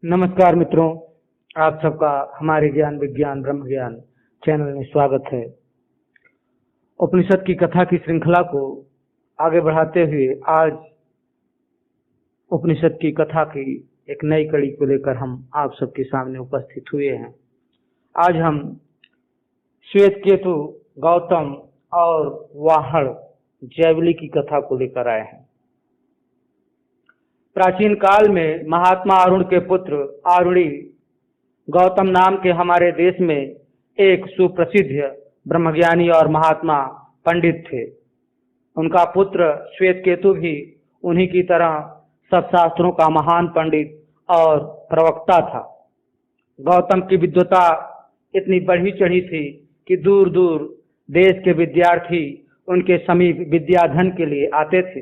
नमस्कार मित्रों, आप सबका हमारे ज्ञान विज्ञान ब्रह्म ज्ञान चैनल में स्वागत है। उपनिषद की कथा की श्रृंखला को आगे बढ़ाते हुए आज उपनिषद की कथा की एक नई कड़ी को लेकर हम आप सबके सामने उपस्थित हुए हैं। आज हम श्वेत केतु, गौतम और वाहड़ जैवली की कथा को लेकर आए हैं। प्राचीन काल में महात्मा अरुण के पुत्र आरुणी गौतम नाम के हमारे देश में एक सुप्रसिद्ध ब्रह्मज्ञानी और महात्मा पंडित थे। उनका पुत्र श्वेत केतु भी उन्हीं की तरह सब शास्त्रों का महान पंडित और प्रवक्ता था। गौतम की विद्वता इतनी बढ़ी चढ़ी थी कि दूर दूर देश के विद्यार्थी उनके समीप विद्याधन के लिए आते थे।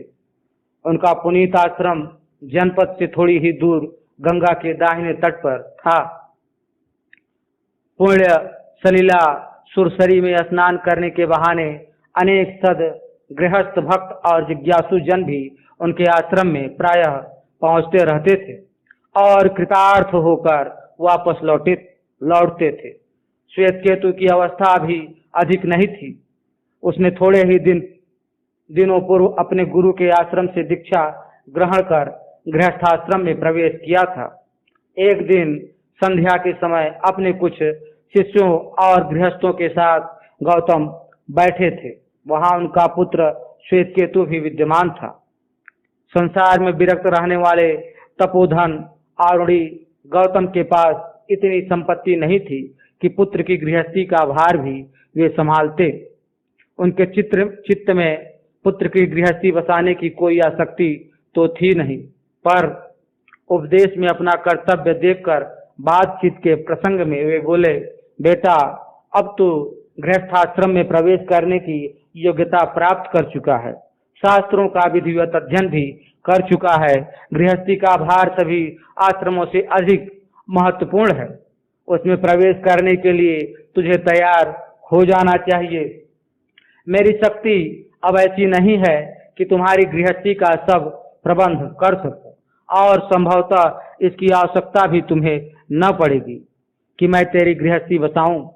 उनका पुनीत आश्रम जनपद से थोड़ी ही दूर गंगा के दाहिने तट पर था। पुण्य सलीला सुरसरी में स्नान करने के बहाने अनेक सद गृहस्थ भक्त और जिज्ञासु जन भी उनके आश्रम में प्रायः पहुंचते रहते थे और कृतार्थ होकर वापस लौटते थे। श्वेत केतु की अवस्था भी अधिक नहीं थी। उसने थोड़े ही दिनों पूर्व अपने गुरु के आश्रम से दीक्षा ग्रहण कर गृहस्थाश्रम में प्रवेश किया था। एक दिन संध्या के समय अपने कुछ शिष्यों और गृहस्थों के साथ गौतम बैठे थे। वहां उनका पुत्र श्वेत केतु भी विद्यमान था। संसार में विरक्त रहने वाले तपोधन आरुणी गौतम के पास इतनी संपत्ति नहीं थी कि पुत्र की गृहस्थी का भार भी वे संभालते। उनके चित्त में पुत्र की गृहस्थी बसाने की कोई आसक्ति तो थी नहीं, पर उपदेश में अपना कर्तव्य देखकर बातचीत के प्रसंग में वे बोले, बेटा, अब तो गृहस्थाश्रम में प्रवेश करने की योग्यता प्राप्त कर चुका है, शास्त्रों का विधिवत अध्ययन भी कर चुका है। गृहस्थी का भार सभी आश्रमों से अधिक महत्वपूर्ण है। उसमें प्रवेश करने के लिए तुझे तैयार हो जाना चाहिए। मेरी शक्ति अब ऐसी नहीं है कि तुम्हारी गृहस्थी का सब प्रबंध कर सकूं, और संभवतः इसकी आवश्यकता भी तुम्हें न पड़ेगी कि मैं तेरी गृहस्थी बसाऊं।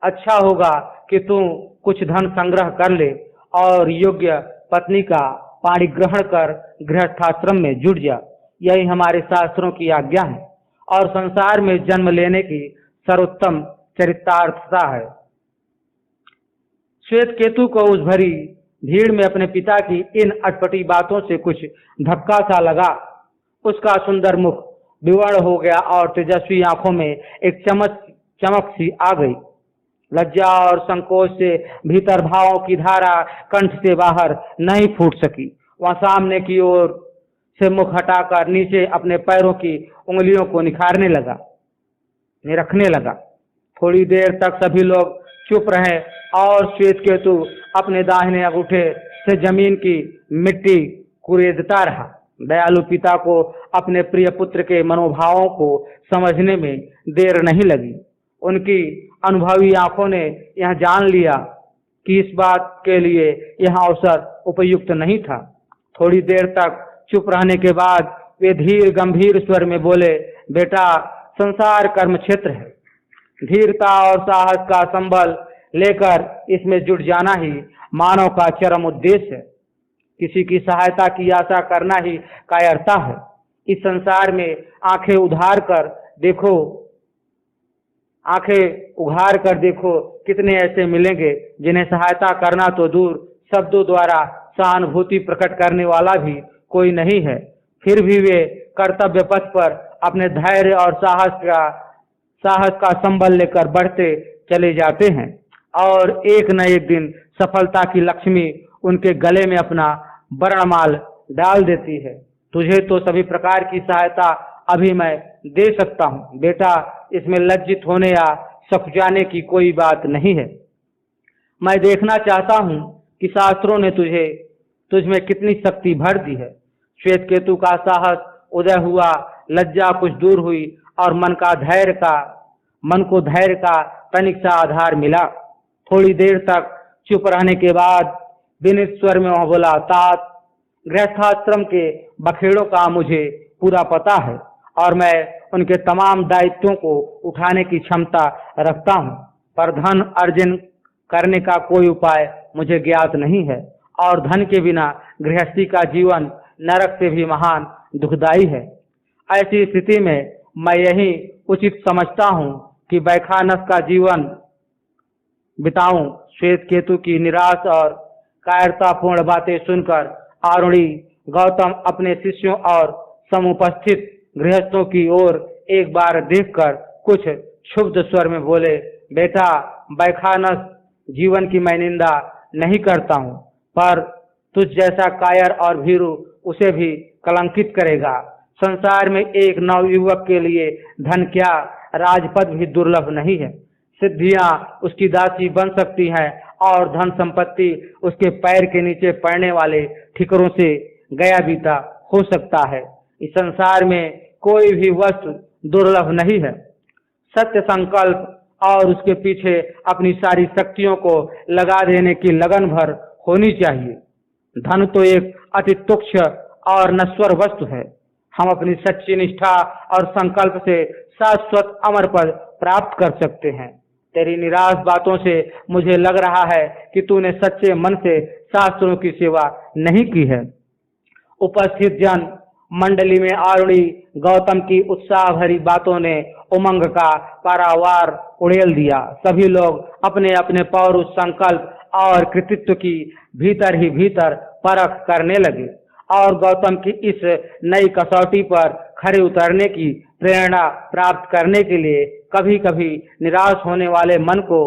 अच्छा होगा कि तू कुछ धन संग्रह कर ले और योग्य पत्नी का पाणी ग्रहण कर गृहस्थाश्रम में जुट जा। यही हमारे शास्त्रों की आज्ञा है और संसार में जन्म लेने की सर्वोत्तम चरितार्थता है। श्वेत केतु को उस भरी भीड़ में अपने पिता की इन अटपटी बातों से कुछ धक्का सा लगा। उसका सुंदर मुख विवर्ण हो गया और तेजस्वी आंखों में एक चमक सी आ गई। लज्जा और संकोच से भीतर भावों की धारा कंठ से बाहर नहीं फूट सकी। वह सामने की ओर से मुख हटाकर नीचे अपने पैरों की उंगलियों को निरखने लगा। थोड़ी देर तक सभी लोग चुप रहे और श्वेत केतु अपने दाहिने अंगूठे से जमीन की मिट्टी कुरेदता रहा। दयालु पिता को अपने प्रिय पुत्र के मनोभावों को समझने में देर नहीं लगी। उनकी अनुभवी आंखों ने यह जान लिया कि इस बात के लिए यह अवसर उपयुक्त नहीं था। थोड़ी देर तक चुप रहने के बाद वे धीर गंभीर स्वर में बोले, बेटा, संसार कर्म क्षेत्र है। धीरता और साहस का संबल लेकर इसमें जुट जाना ही मानव का चरम उद्देश्य है। किसी की सहायता की आशा करना ही कायरता है। इस संसार में आंखें उघार कर देखो कितने ऐसे मिलेंगे जिन्हें सहायता करना तो दूर, शब्दों द्वारा सहानुभूति प्रकट करने वाला भी कोई नहीं है। फिर भी वे कर्तव्य पथ पर अपने धैर्य और साहस का संबल लेकर बढ़ते चले जाते हैं और एक न एक दिन सफलता की लक्ष्मी उनके गले में अपना वर्णमाल डाल देती है। तुझे तो सभी प्रकार की सहायता अभी मैं दे सकता हूँ बेटा, इसमें लज्जित होने या सकुचाने की कोई बात नहीं है। मैं देखना चाहता हूँ कि शास्त्रों ने तुझ में कितनी शक्ति भर दी है। श्वेत केतु का साहस उदय हुआ, लज्जा कुछ दूर हुई और मन को धैर्य का तनिक सा आधार मिला। थोड़ी देर तक चुप रहने के बाद विनीत स्वर में वह बोला, तात, गृहस्थाश्रम के बखेड़ों का मुझे पूरा पता है और मैं उनके तमाम दायित्वों को उठाने की क्षमता रखता हूँ, पर धन अर्जन करने का कोई उपाय मुझे ज्ञात नहीं है और धन के बिना गृहस्थी का जीवन नरक से भी महान दुखदाई है। ऐसी स्थिति में मैं यही उचित समझता हूँ कि बैखानस का जीवन बिताऊं। श्वेत केतु की निराश और कायरतापूर्ण बातें सुनकर आरुणि गौतम अपने शिष्यों और समुपस्थित गृहस्थों की ओर एक बार देखकर कुछ क्षुब्ध स्वर में बोले, बेटा, बैखानस जीवन की मैं निंदा नहीं करता हूँ, पर तुझ जैसा कायर और भीरू उसे भी कलंकित करेगा। संसार में एक नवयुवक के लिए धन क्या, राजपद भी दुर्लभ नहीं है। सिद्धियां उसकी दासी बन सकती हैं और धन संपत्ति उसके पैर के नीचे पड़ने वाले ठिकरों से गया बीता हो सकता है। इस संसार में कोई भी वस्तु दुर्लभ नहीं है। सत्य संकल्प और उसके पीछे अपनी सारी शक्तियों को लगा देने की लगन भर होनी चाहिए। धन तो एक अति तुच्छ और नश्वर वस्तु है। हम अपनी सच्ची निष्ठा और संकल्प से शाश्वत अमर पद प्राप्त कर सकते हैं। तेरी निराश बातों से मुझे लग रहा है कि तूने सच्चे मन से शास्त्रों की सेवा नहीं की है। उपस्थित जन मंडली में आरुणि गौतम की उत्साह भरी बातों ने उमंग का पारावार उड़ेल दिया। सभी लोग अपने अपने पौरुष, संकल्प और कृतित्व की भीतर ही भीतर परख करने लगे और गौतम की इस नई कसौटी पर खरे उतरने की प्रेरणा प्राप्त करने के लिए कभी कभी निराश होने वाले मन को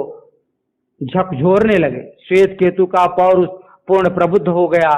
झकझोरने लगे। श्वेत केतु का पौरुष पूर्ण प्रबुद्ध हो गया।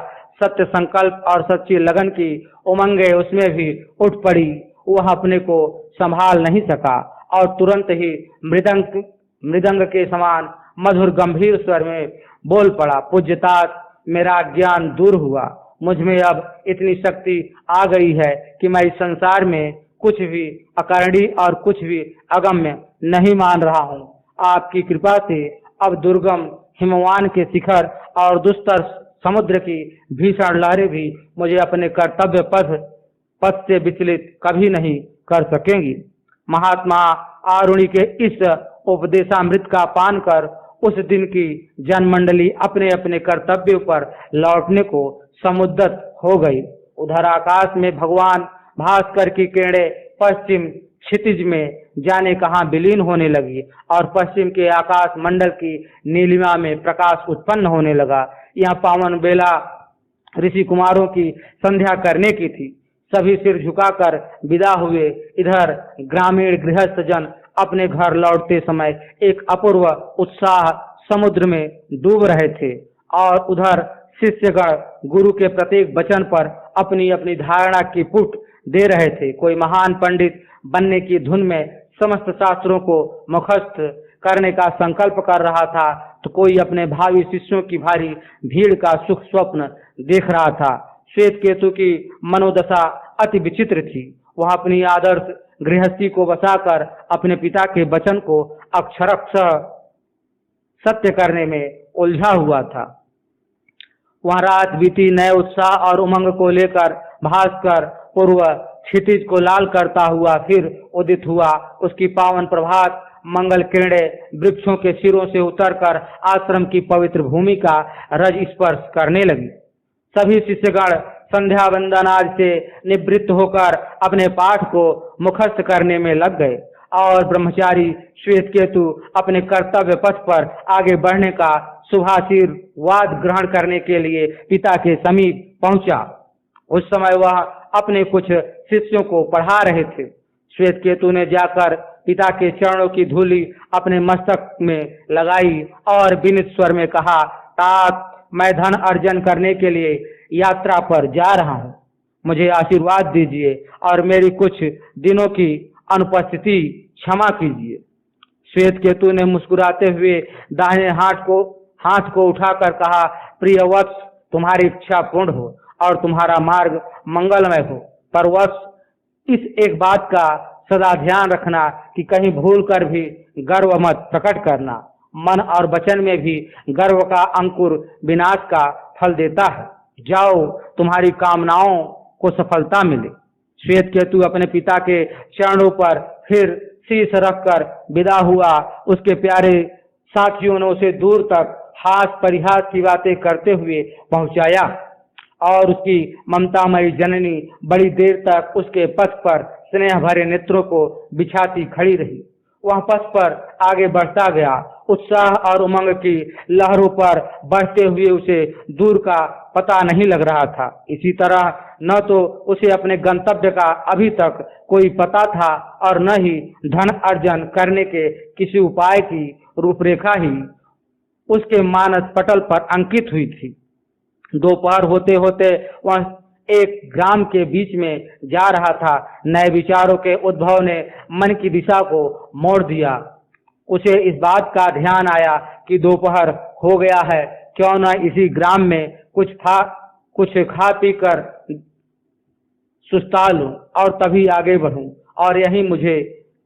सत्य संकल्प और सच्ची लगन की उमंगें उसमें भी उठ पड़ी। वह अपने को संभाल नहीं सका और तुरंत ही मृदंग के समान मधुर गंभीर स्वर में बोल पड़ा, पूज्यतात, मेरा ज्ञान दूर हुआ। मुझ में अब इतनी शक्ति आ गई है कि मैं इस संसार में कुछ भी अकर्णी और कुछ भी अगम्य नहीं मान रहा हूँ। आपकी कृपा से अब दुर्गम हिमवान के शिखर और दुस्तर समुद्र की भीषण लहरें भी मुझे अपने कर्तव्य पथ से विचलित कभी नहीं कर सकेंगी। महात्मा आरुणि के इस उपदेशामृत का पान कर उस दिन की जनमंडली अपने अपने कर्तव्यों पर लौटने को समुद्यत हो गई। उधर आकाश में भगवान भास्कर की किरणें पश्चिम क्षितिज में जाने कहाँ विलीन होने लगी और पश्चिम के आकाश मंडल की नीलिमा में प्रकाश उत्पन्न होने लगा। यह पावन बेला ऋषि कुमारों की संध्या करने की थी। सभी सिर झुकाकर विदा हुए। इधर ग्रामीण गृहस्थ जन अपने घर लौटते समय एक अपूर्व उत्साह समुद्र में डूब रहे थे और उधर शिष्यगण गुरु के प्रत्येक वचन पर अपनी अपनी धारणा की पुट दे रहे थे। कोई महान पंडित बनने की धुन में समस्त शास्त्रों को मुखस्थ करने का संकल्प कर रहा था, तो कोई अपने भावी शिष्यों की भारी भीड़ का सुख स्वप्न देख रहा था। श्वेत केतु की मनोदशा अति विचित्र थी। वह अपनी आदर्श गृहस्थी को बसाकर अपने पिता के वचन को अक्षरशः सत्य करने में उलझा हुआ था। वह रात बीती नए उत्साह और उमंग को लेकर भास्कर पूर्व क्षितिज को लाल करता हुआ फिर उदित हुआ। उसकी पावन प्रभात मंगल किरणें वृक्षों के सिरों से उतरकर आश्रम की पवित्र भूमि का रज स्पर्श करने लगी। सभी शिष्यगण संध्या वंदनादि से निवृत्त होकर अपने पाठ को मुखस्त करने में लग गए और ब्रह्मचारी श्वेत केतु अपने कर्तव्य पथ पर आगे बढ़ने का शुभाशीर्वाद ग्रहण करने के लिए पिता के समीप पहुंचा। उस समय वह अपने कुछ शिष्यों को पढ़ा रहे थे। श्वेत केतु ने जाकर पिता के चरणों की धूलि अपने मस्तक में लगाई और विनीत स्वर में कहा, तात, मैं धन अर्जन करने के लिए यात्रा पर जा रहा हूँ। मुझे आशीर्वाद दीजिए और मेरी कुछ दिनों की अनुपस्थिति क्षमा कीजिए। श्वेत केतु ने मुस्कुराते हुए दाहिने हाथ को उठाकर कहा, प्रिय वत्स, तुम्हारी इच्छा पूर्ण हो और तुम्हारा मार्ग मंगलमय हो, पर वत्स इस एक बात का सदा ध्यान रखना कि कहीं भूल कर भी गर्व मत प्रकट करना। मन और वचन में भी गर्व का अंकुर विनाश का फल देता है। जाओ, तुम्हारी कामनाओं को सफलता मिले। श्वेत केतु अपने पिता के चरणों पर फिर शीश रखकर विदा हुआ। उसके प्यारे साथियों ने उसे दूर तक हास परिहास की बातें करते हुए पहुंचाया और उसकी ममतामयी जननी बड़ी देर तक उसके पथ पर स्नेह भरे नेत्रों को बिछाती खड़ी रही। वह पथ पर आगे बढ़ता गया, उत्साह और उमंग की लहरों पर बढ़ते हुए उसे दूर का पता नहीं लग रहा था। इसी तरह न तो उसे अपने गंतव्य का अभी तक कोई पता था और न ही धन अर्जन करने के किसी उपाय की रूपरेखा ही उसके मानस पटल पर अंकित हुई थी। दोपहर होते होते वह एक ग्राम के बीच में जा रहा था। नए विचारों के उद्भव ने मन की दिशा को मोड़ दिया। उसे इस बात का ध्यान आया कि दोपहर हो गया है, क्यों न इसी ग्राम में कुछ खा पी कर सुस्ता लूं और तभी आगे बढ़ूं। और यही मुझे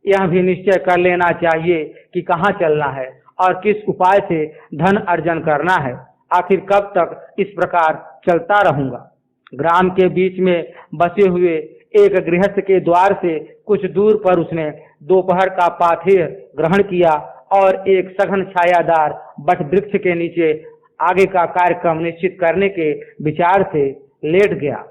यह भी निश्चय कर लेना चाहिए कि कहाँ चलना है और किस उपाय से धन अर्जन करना है। आखिर कब तक इस प्रकार चलता रहूंगा। ग्राम के बीच में बसे हुए एक गृहस्थ के द्वार से कुछ दूर पर उसने दोपहर का पाथेय ग्रहण किया और एक सघन छायादार बट वृक्ष के नीचे आगे का कार्यक्रम निश्चित करने के विचार से लेट गया।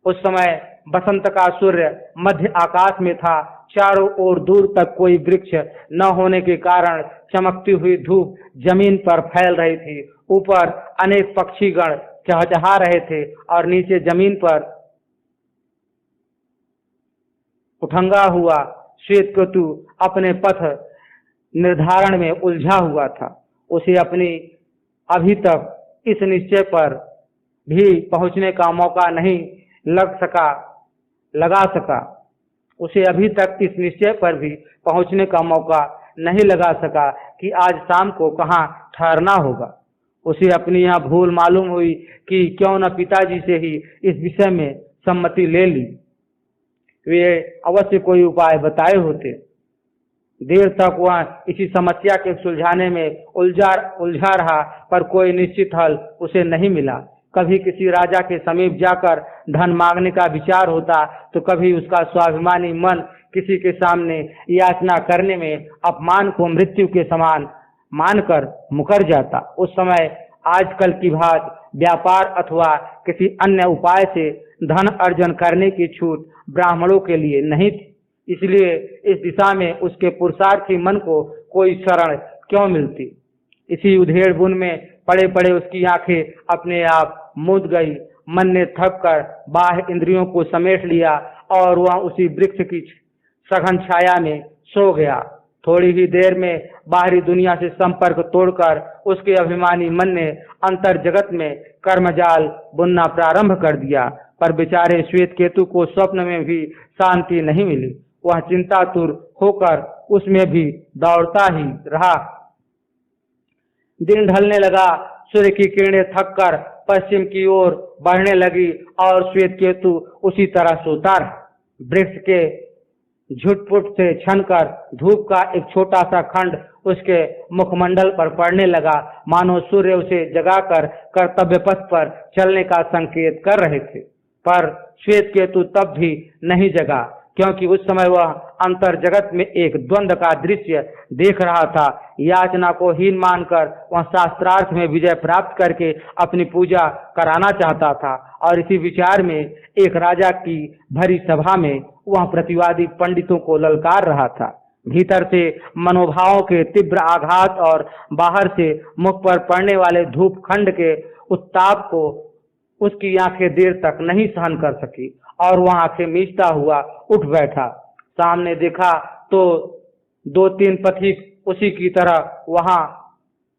उस समय बसंत का सूर्य मध्य आकाश में था। चारों ओर दूर तक कोई वृक्ष न होने के कारण चमकती हुई धूप जमीन पर फैल रही थी। ऊपर अनेक पक्षीगण चहचहा रहे थे और नीचे जमीन पर उठंगा हुआ श्वेत केतु अपने पथ निर्धारण में उलझा हुआ था। उसे अपनी अभी तक इस निश्चय पर भी पहुंचने का मौका नहीं लगा सका। उसे अभी तक इस निश्चय पर भी पहुंचने का मौका नहीं लगा सका कि आज शाम को कहाँ ठहरना होगा। उसे अपनी यह भूल मालूम हुई कि क्यों न पिताजी से ही इस विषय में सम्मति ले ली। वे अवश्य कोई उपाय बताए होते। देर तक वह इसी समस्या के सुलझाने में उलझा रहा, पर कोई निश्चित हल उसे नहीं मिला। कभी किसी राजा के समीप जाकर धन मांगने का विचार होता, तो कभी उसका स्वाभिमानी मन किसी के सामने याचना करने में अपमान को मृत्यु के समान मानकर मुकर जाता। उस समय आजकल की भांति व्यापार अथवा किसी अन्य उपाय से धन अर्जन करने की छूट ब्राह्मणों के लिए नहीं थी। इसलिए इस दिशा में उसके पुरुषार्थी मन को कोई शरण क्यों मिलती। इसी उधेड़ बुन में पड़े पड़े उसकी आंखें अपने आप मूंद गई। मन ने थक कर बाह्य इंद्रियों को समेट लिया और वह उसी वृक्ष की सघन छाया में सो गया। थोड़ी ही देर में बाहरी दुनिया से संपर्क तोड़कर उसके अभिमानी मन ने अंतर जगत में कर्मजाल बुनना प्रारंभ कर दिया। पर बेचारे श्वेत केतु को स्वप्न में भी शांति नहीं मिली। वह चिंतातुर होकर उसमें भी दौड़ता ही रहा। दिन ढलने लगा। सूर्य की किरणें थककर पश्चिम की ओर बढ़ने लगी और श्वेत केतु उसी तरह सोता रहा। वृक्ष के झुटपुट से छनकर धूप का एक छोटा सा खंड उसके मुखमंडल पर पड़ने लगा, मानो सूर्य उसे जगाकर कर्तव्य पथ पर चलने का संकेत कर रहे थे। पर श्वेत केतु तब भी नहीं जगा, क्योंकि उस समय वह अंतर जगत में एक द्वंद्व का दृश्य देख रहा था। याचना को हीन मानकर वह शास्त्रार्थ में विजय प्राप्त करके अपनी पूजा कराना चाहता था और इसी विचार में एक राजा की भरी सभा में वह प्रतिवादी पंडितों को ललकार रहा था। भीतर से मनोभावों के तीव्र आघात और बाहर से मुख पर पड़ने वाले धूप खंड के उत्ताप को उसकी आंखें देर तक नहीं सहन कर सकी और वह आंखें मीचता हुआ उठ बैठा। सामने देखा तो 2-3 पथिक उसी की तरह वहां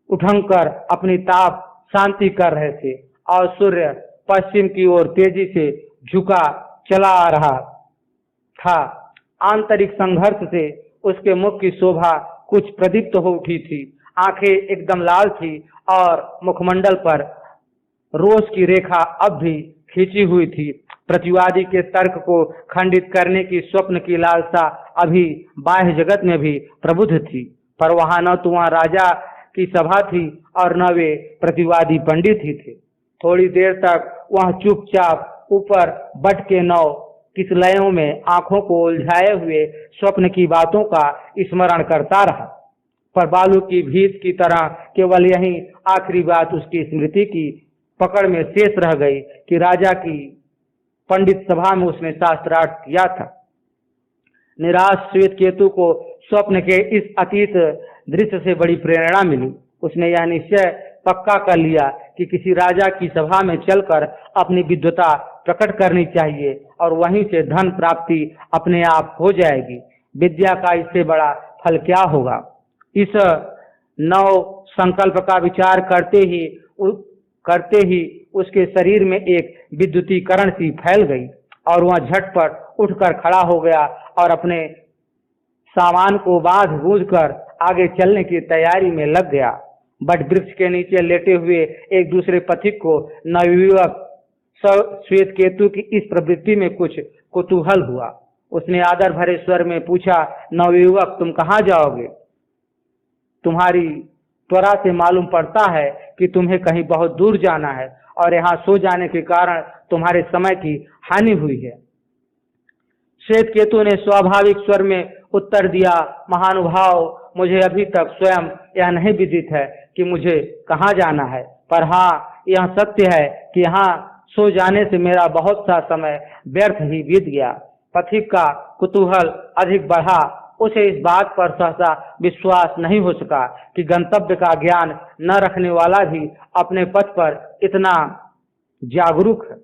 उठंकर अपनी ताप शांति कर रहे थे और सूर्य पश्चिम की ओर तेजी से झुका चला आ रहा था। आंतरिक संघर्ष से उसके मुख की शोभा कुछ प्रदीप्त हो उठी थी। आंखें एकदम लाल थी और मुखमंडल पर रोष की रेखा अब भी खींची हुई थी। प्रतिवादी के तर्क को खंडित करने की स्वप्न की लालसा अभी बाह्य जगत में भी प्रबुद्ध थी, पर वहां न तो वहां राजा की सभा थी और न वे प्रतिवादी पंडित ही थे। थोड़ी देर तक वह चुपचाप ऊपर बट के नौ किस लयों में आंखों को उलझाए हुए स्वप्न की बातों का स्मरण करता रहा। पर बालू की भीत की तरह केवल यही आखिरी बात उसकी स्मृति की पकड़ में शेष रह गई कि राजा की पंडित सभा में उसने शास्त्रार्थ किया था। निराश श्वेत केतु को स्वप्न के इस अतीत दृश्य से बड़ी प्रेरणा मिली। उसने यह निश्चय पक्का कर लिया कि किसी राजा की सभा में चलकर अपनी विद्वता प्रकट करनी चाहिए और वहीं से धन प्राप्ति अपने आप हो जाएगी। विद्या का इससे बड़ा फल क्या होगा। इस नव संकल्प का विचार करते ही उसके शरीर में एक विद्युतीकरण सी फैल गई और वह झटपट उठकर खड़ा हो गया और अपने सामान को बांध बूझ कर आगे चलने की तैयारी में लग गया। बट वृक्ष के नीचे लेटे हुए एक दूसरे पथिक को नवयुवक श्वेत केतु की इस प्रवृत्ति में कुछ कुतूहल हुआ। उसने आदर भरे स्वर में पूछा, नवयुवक तुम कहाँ जाओगे? तुम्हारी त्वरा से मालूम पड़ता है कि तुम्हें कहीं बहुत दूर जाना है और यहाँ सो जाने के कारण तुम्हारे समय की हानि हुई है। श्वेत केतु ने स्वाभाविक स्वर में उत्तर दिया, महानुभाव, मुझे अभी तक स्वयं यह नहीं विदित है कि मुझे कहाँ जाना है, पर हाँ यह सत्य है कि यहाँ सो जाने से मेरा बहुत सा समय व्यर्थ ही बीत गया। पथिक का कुतूहल अधिक बढ़ा। उसे इस बात पर सहसा विश्वास नहीं हो सका कि गंतव्य का ज्ञान न रखने वाला भी अपने पथ पर इतना जागरूक है।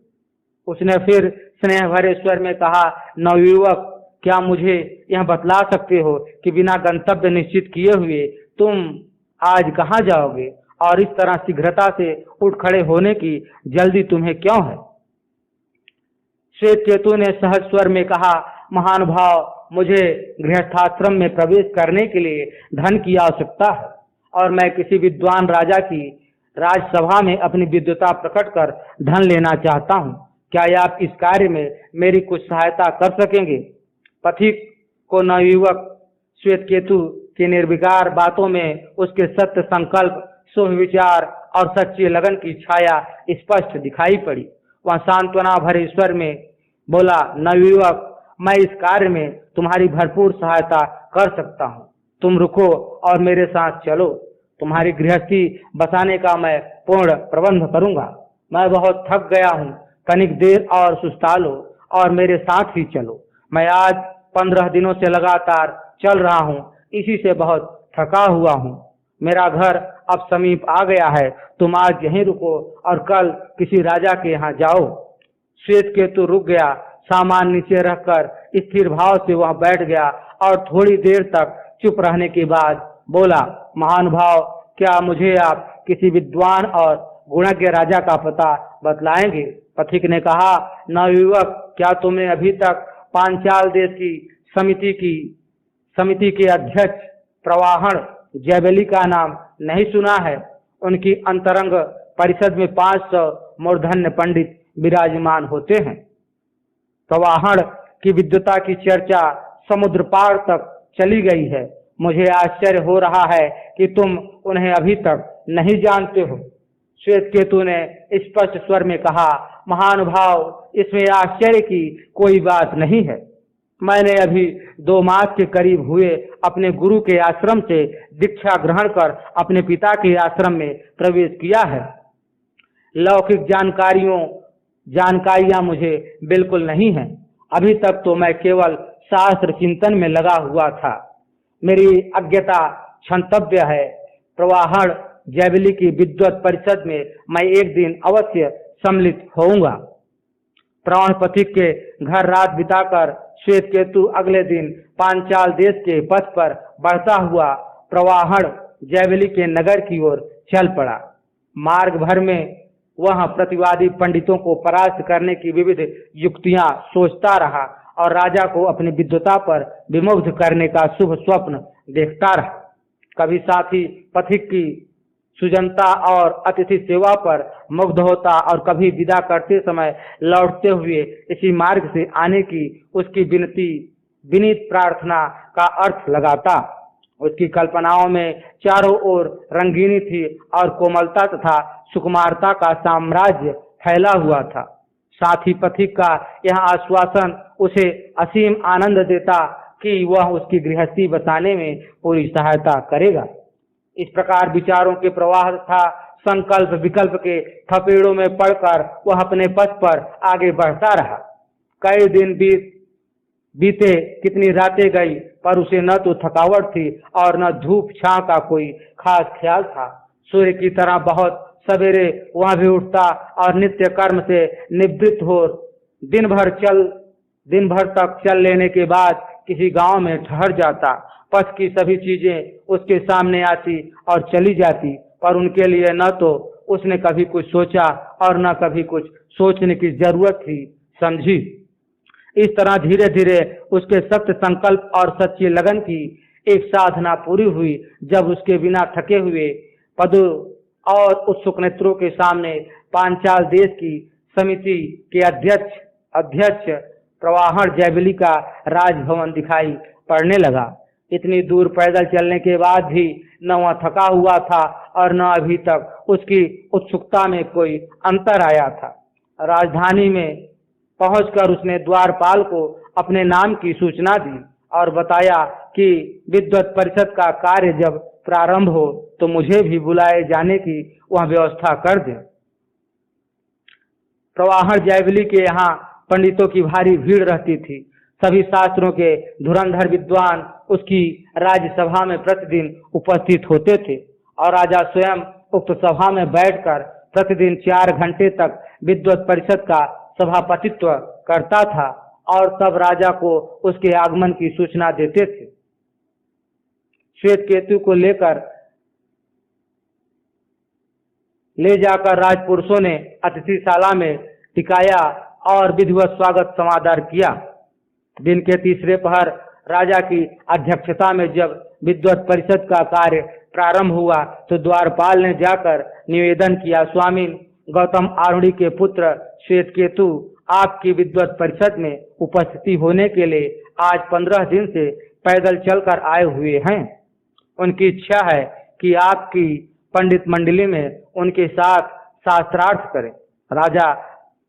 उसने फिर स्नेह भरे स्वर में कहा, नवयुवक, क्या मुझे यह बतला सकते हो कि बिना गंतव्य निश्चित किए हुए तुम आज कहाँ जाओगे और इस तरह शीघ्रता से उठ खड़े होने की जल्दी तुम्हें क्यों है? श्वेत केतु ने सहज स्वर में कहा, महानुभाव, मुझे गृहस्थाश्रम में प्रवेश करने के लिए धन की आवश्यकता है और मैं किसी विद्वान राजा की राजसभा में अपनी विद्वता प्रकट कर धन लेना चाहता हूँ। क्या आप इस कार्य में मेरी कुछ सहायता कर सकेंगे? पथिक को नवयुवक श्वेत केतु की निर्विकार बातों में उसके सत्य संकल्प, शुभ विचार और सच्ची लगन की छाया स्पष्ट दिखाई पड़ी। वह सांत्वना भरे स्वर में बोला, नवयुवक, मैं इस कार्य में तुम्हारी भरपूर सहायता कर सकता हूँ। तुम रुको और मेरे साथ चलो। तुम्हारी गृहस्थी बसाने का मैं पूर्ण प्रबंध करूंगा। मैं बहुत थक गया हूँ, कनिक देर और सुस्ता लो और मेरे साथ ही चलो। मैं आज 15 दिनों से लगातार चल रहा हूँ, इसी से बहुत थका हुआ हूँ। मेरा घर अब समीप आ गया है। तुम आज यहीं रुको और कल किसी राजा के यहाँ जाओ। श्वेत केतु रुक गया। सामान नीचे रखकर स्थिर भाव से वह बैठ गया और थोड़ी देर तक चुप रहने के बाद बोला, महानुभाव, क्या मुझे आप किसी विद्वान और गुणज्ञ राजा का पता बतलाएंगे? पथिक ने कहा, नवयुवक, क्या तुमने अभी तक पांचाल देश की समिति के अध्यक्ष प्रवाहण जैवली का नाम नहीं सुना है? उनकी अंतरंग परिषद में 500 मूर्धन्य पंडित विराजमान होते हैं। प्रवाहण की विद्वता की चर्चा समुद्र पार तक चली गई है। मुझे आश्चर्य हो रहा है कि तुम उन्हें अभी तक नहीं जानते हो। श्वेत केतु ने स्पष्ट स्वर में कहा, महानुभाव, इसमें आश्चर्य की कोई बात नहीं है। मैंने अभी 2 मास के करीब हुए अपने गुरु के आश्रम से दीक्षा ग्रहण कर अपने पिता के आश्रम में प्रवेश किया है। लौकिक जानकारियां मुझे बिल्कुल नहीं है। अभी तक तो मैं केवल शास्त्र चिंतन में लगा हुआ था। मेरी अज्ञता क्षंतव्य है। प्रवाहण जैवली की विद्वत परिषद में मैं एक दिन अवश्य सम्मिलित होऊंगा। प्रवाहण पथिक के घर रात बिताकर श्वेत केतु अगले दिन पांचाल देश के पथ पर बढ़ता हुआ प्रवाहण जैवली के नगर की ओर चल पड़ा। मार्ग भर में वह प्रतिवादी पंडितों को परास्त करने की विविध युक्तियां सोचता रहा और राजा को अपनी विद्वता पर विमुग्ध करने का शुभ स्वप्न देखता रहा। कभी साथी पथिक की सुजनता और अतिथि सेवा पर मुग्ध होता और कभी विदा करते समय लौटते हुए इसी मार्ग से आने की उसकी विनीत प्रार्थना का अर्थ लगाता। उसकी कल्पनाओं में चारों ओर रंगीनी थी और कोमलता तथा सुकुमारता का साम्राज्य फैला हुआ था। साथ ही पथिक का यह आश्वासन उसे असीम आनंद देता कि वह उसकी गृहस्थी बसाने में पूरी सहायता करेगा। इस प्रकार विचारों के प्रवाह था संकल्प विकल्प के थपेड़ों में पड़कर वह अपने पथ पर आगे बढ़ता रहा। कई दिन बीते, कितनी रातें गई, पर उसे न तो थकावट थी और न धूप छांव का कोई खास ख्याल था। सूर्य की तरह बहुत सवेरे वह भी उठता और नित्य कर्म से निवृत्त हो दिन भर तक चल लेने के बाद किसी गांव में ठहर जाता। पथ की सभी चीजें उसके सामने आती और चली जाती, पर उनके लिए न तो उसने कभी कुछ सोचा और न कभी कुछ सोचने की जरूरत थी समझी। इस तरह धीरे धीरे उसके सख्त संकल्प और सच्ची लगन की एक साधना पूरी हुई, जब उसके बिना थके हुए पदों और उत्सुक नेत्रों के सामने पांचाल देश की समिति के अध्यक्ष प्रवाहण जयवली का राजभवन दिखाई पड़ने लगा। इतनी दूर पैदल चलने के बाद भी न वह थका हुआ था और न अभी तक उसकी उत्सुकता में कोई अंतर आया था। राजधानी में पहुंचकर उसने द्वारपाल को अपने नाम की सूचना दी और बताया कि विद्वत परिषद का कार्य जब प्रारंभ हो तो मुझे भी बुलाए जाने की वह व्यवस्था कर दे। प्रवाहण जयवली के यहाँ पंडितों की भारी भीड़ रहती थी। सभी शास्त्रों के धुरंधर विद्वान उसकी राज्यसभा में प्रतिदिन उपस्थित होते थे और राजा स्वयं उक्त सभा में बैठकर प्रतिदिन 4 घंटे तक विद्वत परिषद का सभापतित्व करता था और तब राजा को उसके आगमन की सूचना देते थे। श्वेत केतु को ले जाकर राजपुरुषों ने अतिथिशाला में टिकाया और विधिवत स्वागत समादर किया। दिन के तीसरे पहर राजा की अध्यक्षता में जब विद्वत परिषद का कार्य प्रारंभ हुआ तो द्वारपाल ने जाकर निवेदन किया, स्वामी गौतम आरूढ़ी के पुत्र श्वेत केतु आपकी विद्वत परिषद में उपस्थिति होने के लिए आज 15 दिन से पैदल चलकर आए हुए हैं। उनकी इच्छा है कि आपकी पंडित मंडली में उनके साथ शास्त्रार्थ करें। राजा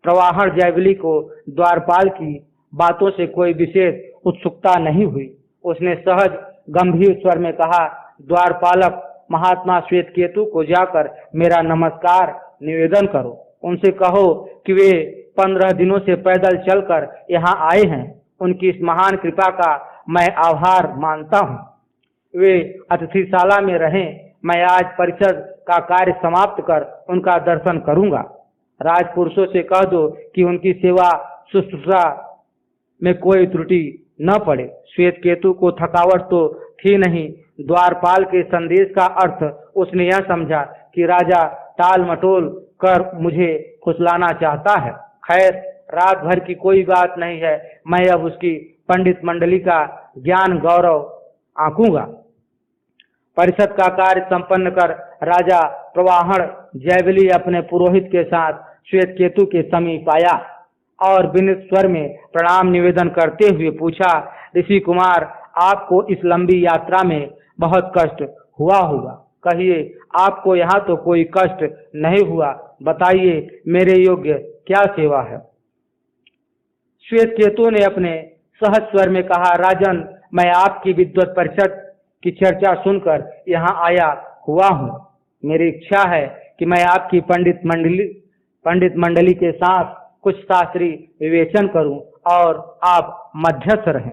प्रवाहण जयवली को द्वारपाल की बातों से कोई विशेष उत्सुकता नहीं हुई। उसने सहज गंभीर स्वर में कहा, द्वारपालक महात्मा श्वेत केतु को जाकर मेरा नमस्कार निवेदन करो। उनसे कहो कि वे 15 दिनों से पैदल चलकर यहाँ आए हैं। उनकी इस महान कृपा का मैं आभार मानता हूँ। वे अतिथिशाला में रहें। मैं आज परिषद का कार्य समाप्त कर उनका दर्शन करूंगा। राजपुरुषों से कह दो कि उनकी सेवा शुश्रूषा में कोई त्रुटि न पड़े। श्वेत केतु को थकावट तो थी नहीं। द्वारपाल के संदेश का अर्थ उसने यह समझा कि राजा टाल मटोल कर मुझे फुसलाना चाहता है। खैर, रात भर की कोई बात नहीं है। मैं अब उसकी पंडित मंडली का ज्ञान गौरव आंकूंगा। परिषद का कार्य संपन्न कर राजा प्रवाहण जयवली अपने पुरोहित के साथ श्वेत केतु के समीप आया और विनीत स्वर में प्रणाम निवेदन करते हुए पूछा, ऋषि कुमार, आपको इस लंबी यात्रा में बहुत कष्ट हुआ होगा। कहिए, आपको यहाँ तो कोई कष्ट नहीं हुआ। बताइए, मेरे योग्य क्या सेवा है। श्वेत केतु ने अपने सहज स्वर में कहा, राजन, मैं आपकी विद्वत परिषद की चर्चा सुनकर यहाँ आया हुआ हूँ। मेरी इच्छा है कि मैं आपकी पंडित मंडली के साथ कुछ शास्त्रीय विवेचन करूं और आप मध्यस्थ रहें।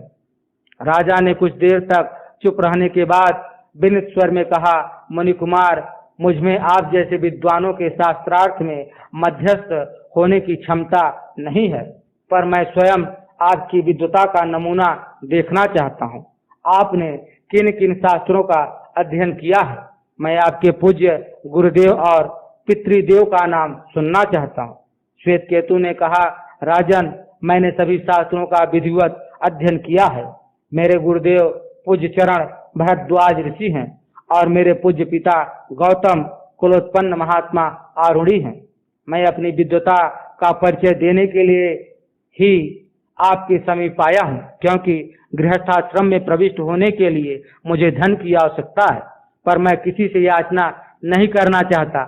राजा ने कुछ देर तक चुप रहने के बाद विनीत स्वर में कहा, मुनि कुमार, मुझमें आप जैसे विद्वानों के शास्त्रार्थ में मध्यस्थ होने की क्षमता नहीं है, पर मैं स्वयं आपकी विद्वता का नमूना देखना चाहता हूँ। आपने किन किन शास्त्रों का अध्ययन किया है? मैं आपके पूज्य गुरुदेव और पितृदेव का नाम सुनना चाहता हूँ। श्वेत केतु ने कहा, राजन, मैंने सभी शास्त्रों का विधिवत अध्ययन किया है। मेरे गुरुदेव पूज्य चरण भरद्वाज ऋषि हैं और मेरे पूज्य पिता गौतम कुलोत्पन्न महात्मा आरूढ़ी हैं। मैं अपनी विद्वता का परिचय देने के लिए ही आपके समीप आया हूँ, क्योंकि गृहस्थाश्रम में प्रविष्ट होने के लिए मुझे धन की आवश्यकता है, पर मैं किसी से याचना नहीं करना चाहता।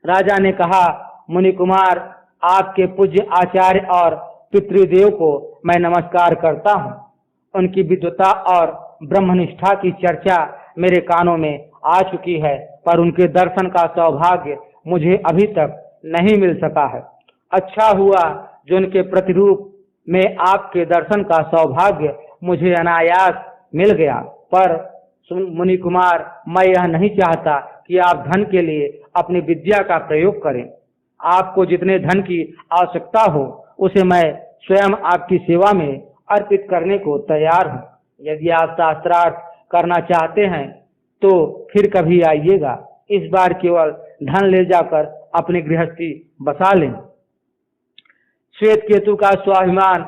राजा ने कहा, मुनि कुमार, आपके पूज्य आचार्य और पितृदेव को मैं नमस्कार करता हूँ। उनकी विद्वता और ब्रह्मनिष्ठा की चर्चा मेरे कानों में आ चुकी है, पर उनके दर्शन का सौभाग्य मुझे अभी तक नहीं मिल सका है। अच्छा हुआ जो उनके प्रतिरूप में आपके दर्शन का सौभाग्य मुझे अनायास मिल गया। पर मुनि कुमार, मैं यह नहीं चाहता कि आप धन के लिए अपनी विद्या का प्रयोग करें। आपको जितने धन की आवश्यकता हो उसे मैं स्वयं आपकी सेवा में अर्पित करने को तैयार हूँ। यदि आप शास्त्रार्थ करना चाहते हैं तो फिर कभी आइएगा। इस बार केवल धन ले जाकर अपनी गृहस्थी बसा लें। श्वेत केतु का स्वाभिमान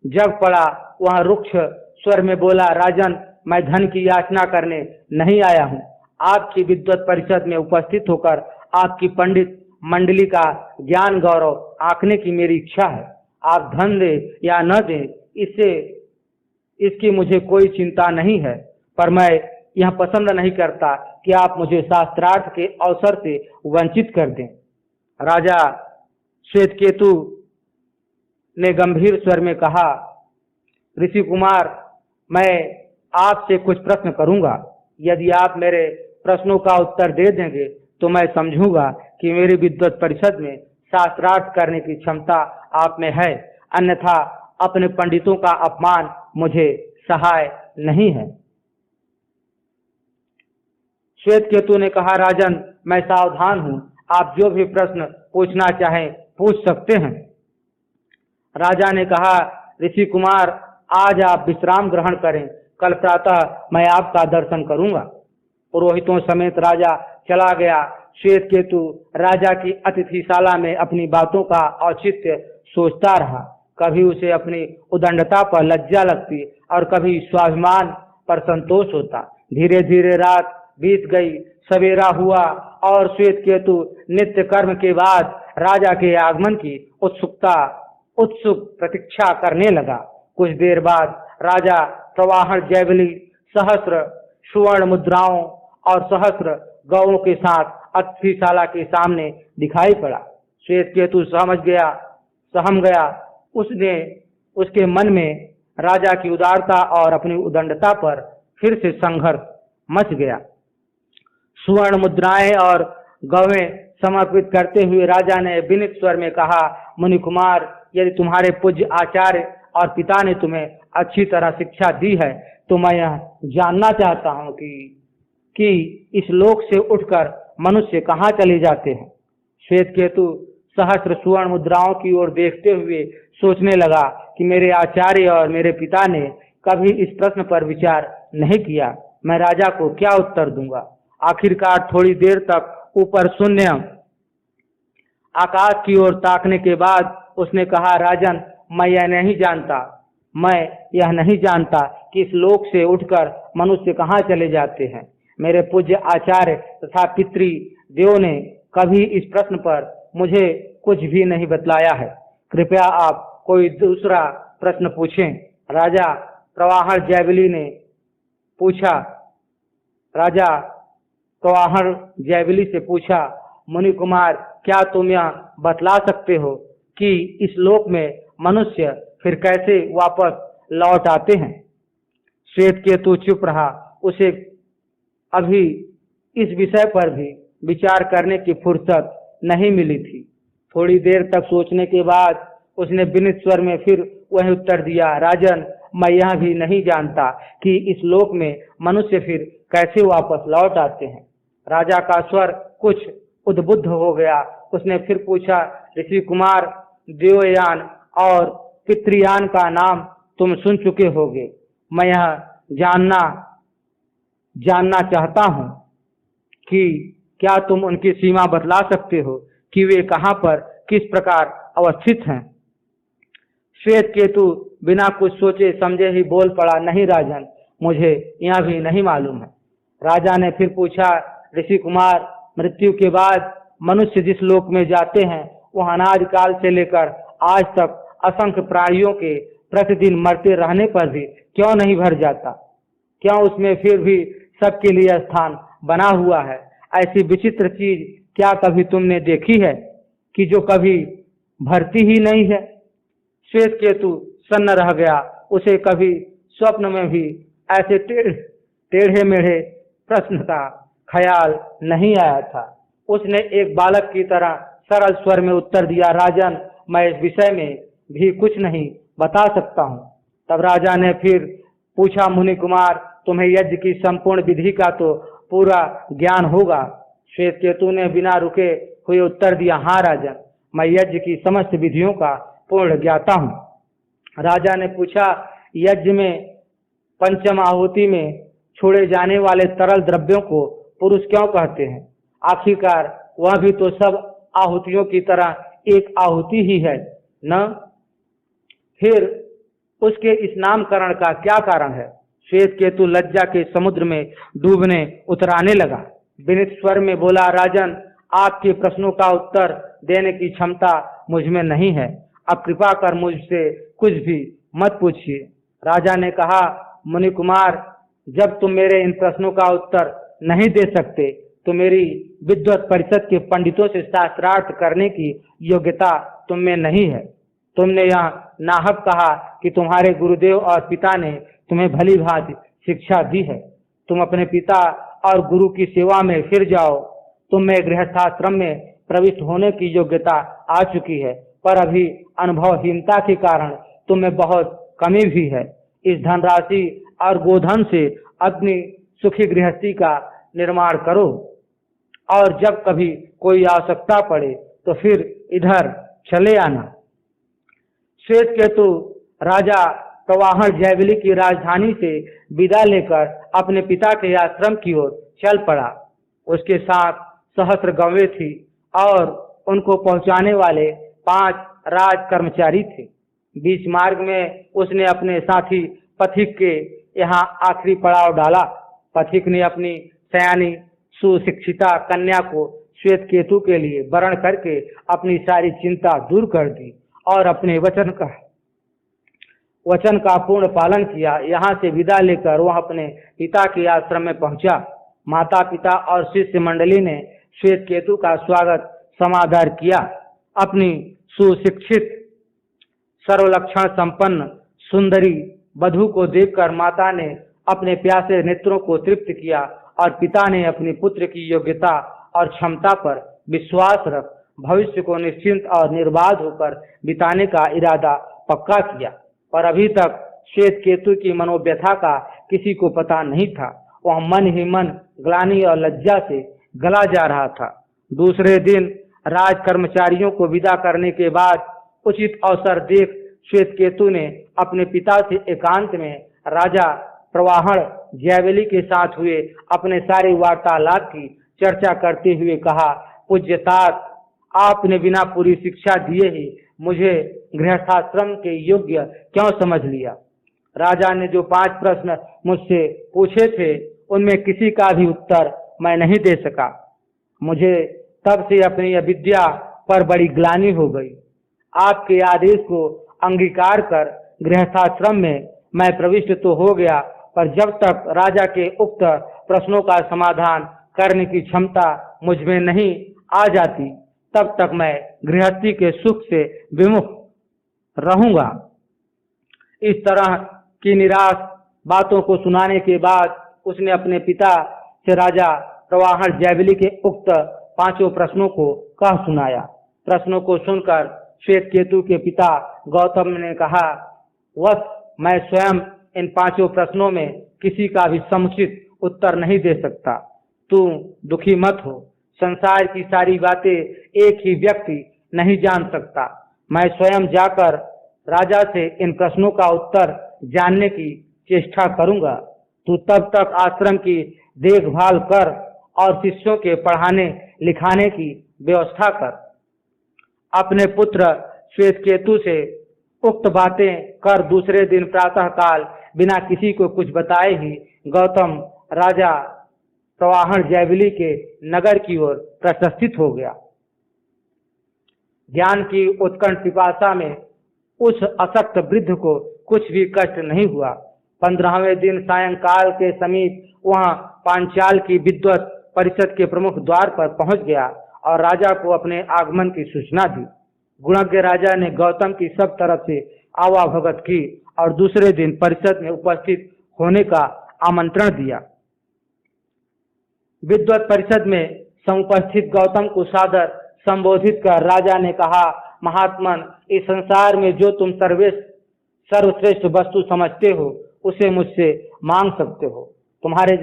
जब पड़ा, वह रुक्ष स्वर में बोला, राजन, मैं धन की याचना करने नहीं आया हूँ। आपकी विद्वत परिषद में उपस्थित होकर आपकी पंडित मंडली का ज्ञान गौरव आंकने की मेरी इच्छा है। आप धन दे या न दे, इसकी मुझे कोई चिंता नहीं है, पर मैं यह पसंद नहीं करता कि आप मुझे शास्त्रार्थ के अवसर से वंचित कर दें। राजा श्वेतकेतु ने गंभीर स्वर में कहा, ऋषि कुमार, मैं आपसे कुछ प्रश्न करूंगा। यदि आप मेरे प्रश्नों का उत्तर दे देंगे तो मैं समझूंगा कि मेरी विद्वत परिषद में शास्त्रार्थ करने की क्षमता आप में है, अन्यथा अपने पंडितों का अपमान मुझे सहाय नहीं है। श्वेतकेतु ने कहा, राजन, मैं सावधान हूं, आप जो भी प्रश्न पूछना चाहें पूछ सकते हैं। राजा ने कहा, ऋषि कुमार, आज आप विश्राम ग्रहण करें, कल प्रातः मैं आपका दर्शन करूंगा। पुरोहितों समेत राजा चला गया। श्वेतकेतु राजा की अतिथिशाला में अपनी बातों का औचित्य सोचता रहा। कभी उसे अपनी उदंडता पर लज्जा लगती और कभी स्वाभिमान पर संतोष होता। धीरे धीरे रात बीत गई, सवेरा हुआ और श्वेतकेतु नित्य कर्म के बाद राजा के आगमन की उत्सुक प्रतीक्षा करने लगा। कुछ देर बाद राजा प्रवाहन जयवली, सहस्र सुवर्ण मुद्राओं और सहस्र गौओं के साथ अतिथिशाला के सामने दिखाई पड़ा। श्वेतकेतु सहम गया। उसके मन में राजा की उदारता और अपनी उदंडता पर फिर से संघर्ष मच गया। सुवर्ण मुद्राएं और गौएं समर्पित करते हुए राजा ने विनीत स्वर में कहा, मुनि कुमार, यदि तुम्हारे पूज्य आचार्य और पिता ने तुम्हें अच्छी तरह शिक्षा दी है तो मैं यह जानना चाहता हूं कि इस लोक से उठकर मनुष्य कहाँ चले जाते हैं। श्वेतकेतु सहस्र सुवर्ण मुद्राओं की ओर देखते हुए सोचने लगा कि मेरे आचार्य और मेरे पिता ने कभी इस प्रश्न पर विचार नहीं किया। मैं राजा को क्या उत्तर दूंगा। आखिरकार थोड़ी देर तक ऊपर शून्य आकाश की ओर ताकने के बाद उसने कहा, राजन, मैं यह नहीं जानता कि इस लोक से उठकर मनुष्य कहाँ चले जाते हैं। मेरे पूज्य आचार्य तथा पितृदेव ने कभी इस प्रश्न पर मुझे कुछ भी नहीं बतलाया है। कृपया आप कोई दूसरा प्रश्न पूछें। राजा प्रवाहन जयवली ने पूछा। राजा प्रवाहन जयवली से पूछा, मुनि कुमार, क्या तुम यह बतला सकते हो कि इस लोक में मनुष्य फिर कैसे वापस लौट आते हैं। श्वेतकेतु चुप रहा। उसे अभी इस विषय पर भी विचार करने की फुर्सत नहीं मिली थी। थोड़ी देर तक सोचने के बाद उसने विनीत स्वर में फिर वही उत्तर दिया, राजन, मैं यह भी नहीं जानता कि इस लोक में मनुष्य फिर कैसे वापस लौट आते हैं। राजा का स्वर कुछ उद्बुद्ध हो गया। उसने फिर पूछा, ऋषि कुमार, देवयान और पितृयान का नाम तुम सुन चुके होगे। मैं यह जानना चाहता हूँ कि क्या तुम उनकी सीमा बतला सकते हो कि वे कहाँ पर किस प्रकार अवस्थित हैं। श्वेतकेतु बिना कुछ सोचे समझे ही बोल पड़ा, नहीं राजन, मुझे यह भी नहीं मालूम है। राजा ने फिर पूछा, ऋषि कुमार, मृत्यु के बाद मनुष्य जिस लोक में जाते हैं वह अनादि काल से लेकर आज तक असंख्य प्राणियों के प्रतिदिन मरते रहने पर भी क्यों नहीं भर जाता। क्यों उसमें फिर भी सबके लिए स्थान बना हुआ है। ऐसी विचित्र चीज क्या कभी तुमने देखी है कि जो कभी भरती ही नहीं है। श्वेत केतु सन्न रह गया। उसे कभी स्वप्न में भी ऐसे टेढ़े मेढ़े प्रश्न का ख्याल नहीं आया था। उसने एक बालक की तरह सरल स्वर में उत्तर दिया, राजन, मैं इस विषय में भी कुछ नहीं बता सकता हूँ। तब राजा ने फिर पूछा, मुनि कुमार, तुम्हें यज्ञ की संपूर्ण विधि का तो पूरा ज्ञान होगा। श्वेत केतु ने बिना रुके हुए उत्तर दिया, हाँ राजन, मैं यज्ञ की समस्त विधियों का पूर्ण ज्ञाता हूँ। राजा ने पूछा, यज्ञ में पंचम आहुति में छोड़े जाने वाले तरल द्रव्यों को पुरुष क्यों कहते हैं? आखिरकार वह भी तो सब आहुतियों की तरह एक आहुति ही है न? फिर उसके इस नामकरण का क्या कारण है? श्वेत केतु लज्जा के समुद्र में डूबने उतराने लगा। विनीत स्वर में बोला, राजन, आपके प्रश्नों का उत्तर देने की क्षमता मुझ में नहीं है। अब कृपा कर मुझसे कुछ भी मत पूछिए। राजा ने कहा, मुनि कुमार, जब तुम मेरे इन प्रश्नों का उत्तर नहीं दे सकते तो मेरी विद्वत परिषद के पंडितों से शास्त्रार्थ करने की योग्यता तुम में नहीं है। तुमने यह नाहक कहा कि तुम्हारे गुरुदेव और पिता ने तुम्हें भली भांति शिक्षा दी है। तुम अपने पिता और गुरु की सेवा में फिर जाओ। तुम में गृहस्थाश्रम में प्रविष्ट होने की योग्यता आ चुकी है, पर अभी अनुभवहीनता के कारण तुम में बहुत कमी भी है। इस धनराशि और गोधन से अपनी सुखी गृहस्थी का निर्माण करो और जब कभी कोई आवश्यकता पड़े तो फिर इधर चले आना। श्वेत केतु राजा प्रवाहन जयवली की राजधानी से विदा लेकर अपने पिता के आश्रम की ओर चल पड़ा। उसके साथ सहस्त्र गवें थी और उनको पहुंचाने वाले 5 राज कर्मचारी थे। बीच मार्ग में उसने अपने साथी पथिक के यहाँ आखिरी पड़ाव डाला। पथिक ने अपनी सयानी सुशिक्षिता कन्या को श्वेत केतु के लिए वरण करके अपनी सारी चिंता दूर कर दी और अपने वचन का पूर्ण पालन किया। यहाँ से विदा लेकर वह अपने पिता के आश्रम में पहुंचा। माता पिता और शिष्य मंडली ने श्वेत केतु का स्वागत समादर किया। अपनी सुशिक्षित सर्वलक्षण संपन्न सुंदरी वधू को देखकर माता ने अपने प्यासे नेत्रों को तृप्त किया और पिता ने अपनी पुत्र की योग्यता और क्षमता पर विश्वास रख भविष्य को निश्चिंत और निर्बाध होकर बिताने का इरादा पक्का किया। पर अभी तक श्वेत केतु की मनोव्यथा का किसी को पता नहीं था। वह मन ही मन ग्लानि और लज्जा से गला जा रहा था। दूसरे दिन राज कर्मचारियों को विदा करने के बाद उचित अवसर देख श्वेत केतु ने अपने पिता से एकांत में राजा प्रवाहन जयवली के साथ हुए अपने सारे वार्तालाप की चर्चा करते हुए कहा, पूज्यतात, आपने बिना पूरी शिक्षा दिए ही मुझे गृहस्थाश्रम के योग्य क्यों समझ लिया? राजा ने जो 5 प्रश्न मुझसे पूछे थे उनमें किसी का भी उत्तर मैं नहीं दे सका। मुझे तब से अपनी अविद्या पर बड़ी ग्लानि हो गई। आपके आदेश को अंगीकार कर गृहस्थाश्रम में मैं प्रविष्ट तो हो गया, पर जब तक राजा के उक्त प्रश्नों का समाधान करने की क्षमता मुझ में नहीं आ जाती तब तक मैं गृहस्थी के सुख से विमुख रहूंगा। इस तरह की निराश बातों को सुनाने के बाद उसने अपने पिता से राजा प्रवाहन जयवली के उक्त 5 प्रश्नों को कह सुनाया। प्रश्नों को सुनकर श्वेत केतु के पिता गौतम ने कहा, वत्स, मैं स्वयं इन 5 प्रश्नों में किसी का भी समुचित उत्तर नहीं दे सकता। तू दुखी मत हो। संसार की सारी बातें एक ही व्यक्ति नहीं जान सकता। मैं स्वयं जाकर राजा से इन प्रश्नों का उत्तर जानने की चेष्टा करूंगा। तू तब तक आश्रम की देखभाल कर और शिष्यों के पढ़ाने लिखाने की व्यवस्था कर। अपने पुत्र श्वेत केतु से उक्त बातें कर दूसरे दिन प्रातः काल बिना किसी को कुछ बताए ही गौतम राजा प्रवाहन जयवली के नगर की ओर प्रस्थापित हो गया। ज्ञान की उत्कंठ पिपासा में उस असक्त वृद्ध को कुछ भी कष्ट नहीं हुआ। 15वें दिन सायंकाल के समीप वहां पांचाल की विद्वत परिषद के प्रमुख द्वार पर पहुंच गया और राजा को अपने आगमन की सूचना दी। गुणज्ञ राजा ने गौतम की सब तरफ से आवाभगत की और दूसरे दिन परिषद में उपस्थित होने का आमंत्रण दिया। विद्वत परिषद में समुपस्थित गौतम को सादर संबोधित कर राजा ने कहा, महात्मन, इस संसार में जो तुम सर्वश्रेष्ठ वस्तु समझते हो उसे मुझसे मांग सकते हो। तुम्हारे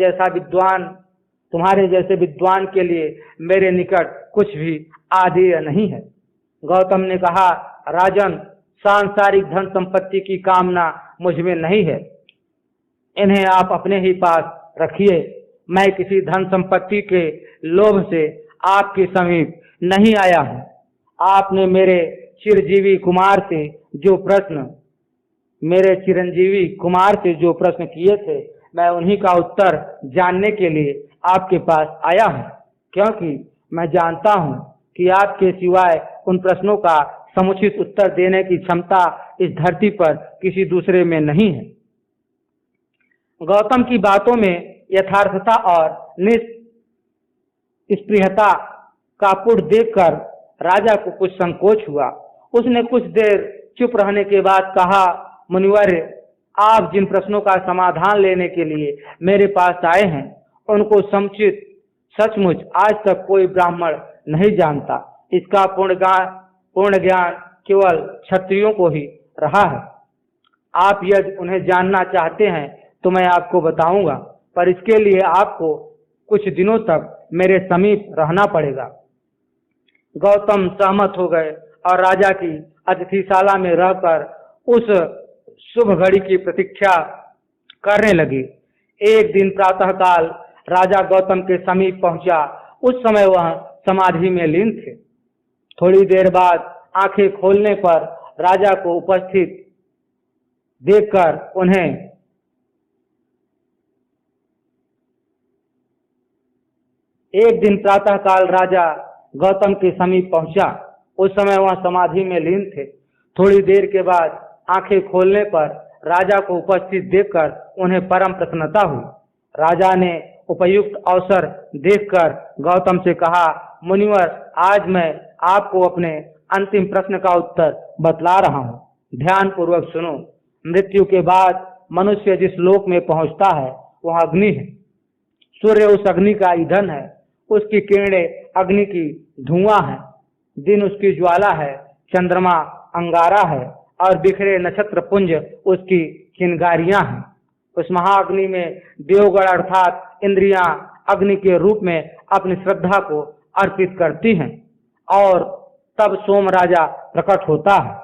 जैसे विद्वान के लिए मेरे निकट कुछ भी आदेय नहीं है। गौतम ने कहा, राजन, सांसारिक धन संपत्ति की कामना मुझ में नहीं है, इन्हें आप अपने ही पास रखिए। मैं किसी धन संपत्ति के लोभ से आपके समीप नहीं आया हूँ। आपने मेरे चिरंजीवी कुमार से जो प्रश्न किए थे, मैं उन्हीं का उत्तर जानने के लिए आपके पास आया हूँ, क्योंकि मैं जानता हूँ कि आपके सिवाय उन प्रश्नों का समुचित उत्तर देने की क्षमता इस धरती पर किसी दूसरे में नहीं है। गौतम की बातों में यथार्थता और निष्पृहता का पुट देखकर राजा को कुछ संकोच हुआ। उसने कुछ देर चुप रहने के बाद कहा, मुनिवर्य, आप जिन प्रश्नों का समाधान लेने के लिए मेरे पास आए हैं, उनको सचमुच आज तक कोई ब्राह्मण नहीं जानता। इसका पूर्ण ज्ञान केवल क्षत्रियों को ही रहा है। आप यदि उन्हें जानना चाहते हैं तो मैं आपको बताऊंगा, पर इसके लिए आपको कुछ दिनों तक मेरे समीप रहना पड़ेगा। गौतम सहमत हो गए और राजा की अतिथिशाला में रहकर उस शुभ घड़ी की प्रतीक्षा करने लगे। एक दिन प्रातःकाल राजा गौतम के समीप पहुंचा। उस समय वह समाधि में लीन थे। थोड़ी देर बाद आंखें खोलने पर राजा को उपस्थित देखकर एक दिन प्रातःकाल राजा गौतम के समीप पहुंचा। उस समय वह समाधि में लीन थे। थोड़ी देर के बाद आंखें खोलने पर राजा को उपस्थित देखकर उन्हें परम प्रसन्नता हुई। राजा ने उपयुक्त अवसर देखकर गौतम से कहा, मुनिवर, आज मैं आपको अपने अंतिम प्रश्न का उत्तर बतला रहा हूँ। ध्यान पूर्वक सुनो। मृत्यु के बाद मनुष्य जिस लोक में पहुंचता है वह अग्नि है। सूर्य उस अग्नि का ईंधन है। उसकी किरणें अग्नि की धुआं है। दिन उसकी ज्वाला है। चंद्रमा अंगारा है और बिखरे नक्षत्र पुंज उसकी चिंगारियां हैं। उस महाअग्नि में देवगण अर्थात इंद्रियां अग्नि के रूप में अपनी श्रद्धा को अर्पित करती हैं और तब सोम राजा प्रकट होता है।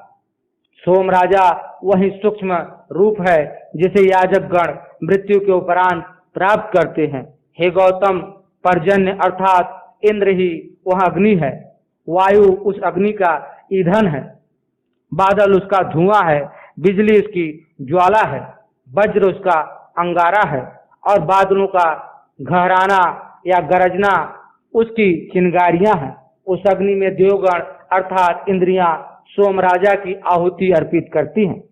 सोम राजा वही सूक्ष्म रूप है जिसे याजक गण मृत्यु के उपरांत प्राप्त करते हैं। हे गौतम, पर्जन्य अर्थात इंद्र ही वह अग्नि है। वायु उस अग्नि का ईंधन है। बादल उसका धुआं है। बिजली उसकी ज्वाला है। वज्र उसका अंगारा है और बादलों का घहराना या गरजना उसकी चिंगारियां हैं। उस अग्नि में देवगण अर्थात इंद्रियां सोम राजा की आहुति अर्पित करती हैं,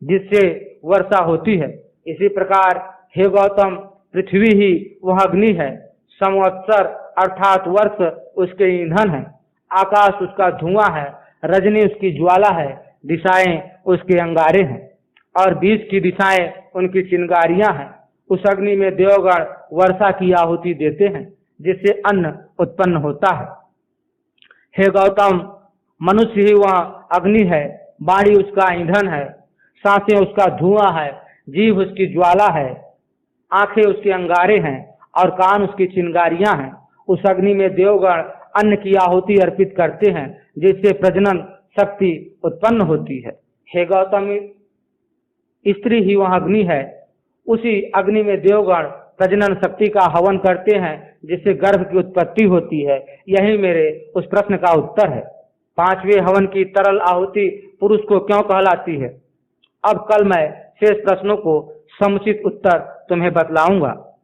जिससे वर्षा होती है। इसी प्रकार हे गौतम, पृथ्वी ही वह अग्नि है। संवत्सर अर्थात वर्ष उसके ईंधन है। आकाश उसका धुआं है। रजनी उसकी ज्वाला है। दिशाएं उसके अंगारे हैं और बीच की दिशाएं उनकी चिंगारियां हैं। उस अग्नि में देवगण वर्षा की आहुति देते हैं, जिससे अन्न उत्पन्न होता है। हे गौतम, मनुष्य ही वह अग्नि है। वाणी उसका ईंधन है। सांसें उसका धुआं है। जीभ उसकी ज्वाला है। आंखें उसके अंगारे हैं और कान उसकी चिंगारियां हैं। उस अग्नि में देवगण अन्न की आहुति अर्पित करते हैं, जिससे प्रजनन शक्ति उत्पन्न होती है। हे गौतम, स्त्री ही वह अग्नि है। उसी अग्नि में देवगण प्रजनन शक्ति का हवन करते हैं, जिससे गर्भ की उत्पत्ति होती है। यही मेरे उस प्रश्न का उत्तर है। पांचवें हवन की तरल आहुति पुरुष को क्यों कहलाती है? अब कल मैं शेष प्रश्नों को समुचित उत्तर तुम्हें बतलाऊंगा।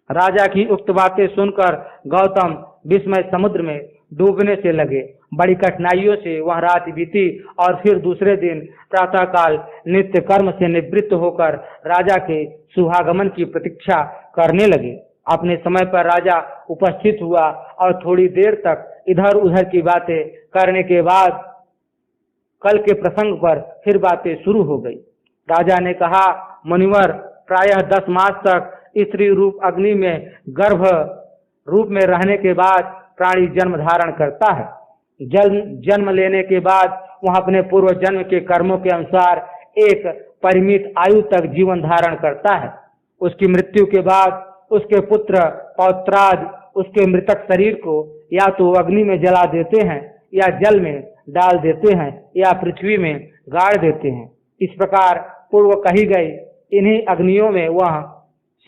राजा की उक्त बातें सुनकर गौतम विस्मय समुद्र में डूबने से लगे। बड़ी कठिनाइयों से वह रात बीती और फिर दूसरे दिन प्रातःकाल नित्य कर्म से निवृत्त होकर राजा के शुभागमन की प्रतीक्षा करने लगे। अपने समय पर राजा उपस्थित हुआ और थोड़ी देर तक इधर उधर की बातें करने के बाद कल के प्रसंग पर फिर बातें शुरू हो गई। राजा ने कहा, मुनिवर, प्रायः 10 मास तक स्त्री रूप अग्नि में गर्भ रूप में रहने के बाद प्राणी जन्म धारण करता है। जन्म लेने के बाद वह अपने पूर्व जन्म के कर्मों के अनुसार एक परिमित आयु तक जीवन धारण करता है। उसकी मृत्यु के बाद उसके पुत्र पौत्राद उसके मृतक शरीर को या तो अग्नि में जला देते हैं, या जल में डाल देते हैं, या पृथ्वी में गाड़ देते हैं। इस प्रकार पूर्व कही गई इन्हीं अग्नियों में वह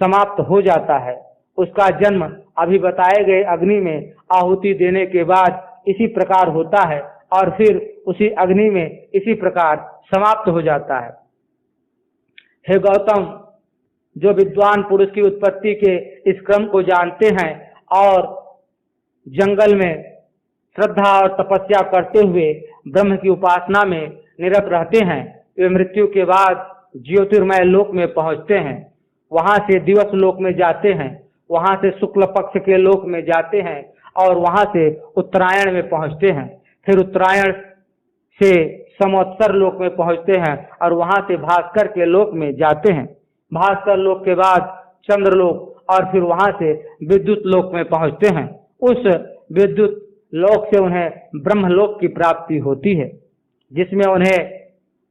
समाप्त हो जाता है। उसका जन्म अभी बताए गए अग्नि में आहुति देने के बाद इसी प्रकार होता है और फिर उसी अग्नि में इसी प्रकार समाप्त हो जाता है। हे गौतम, जो विद्वान पुरुष की उत्पत्ति के इस क्रम को जानते हैं और जंगल में श्रद्धा और तपस्या करते हुए ब्रह्म की उपासना में निरत रहते हैं, वे मृत्यु के बाद ज्योतिर्मय लोक में पहुंचते हैं। वहां से दिवस लोक में जाते हैं, वहां से शुक्ल पक्ष के लोक में जाते हैं और वहां से उत्तरायण में पहुंचते हैं। फिर उत्तरायण से संवत्सर लोक में पहुंचते हैं और वहां से भास्कर के लोक में जाते हैं। भास्कर लोक के बाद चंद्रलोक और फिर वहां से विद्युत लोक में पहुंचते हैं। उस विद्युत लोक से उन्हें ब्रह्मलोक की प्राप्ति होती है, जिसमें उन्हें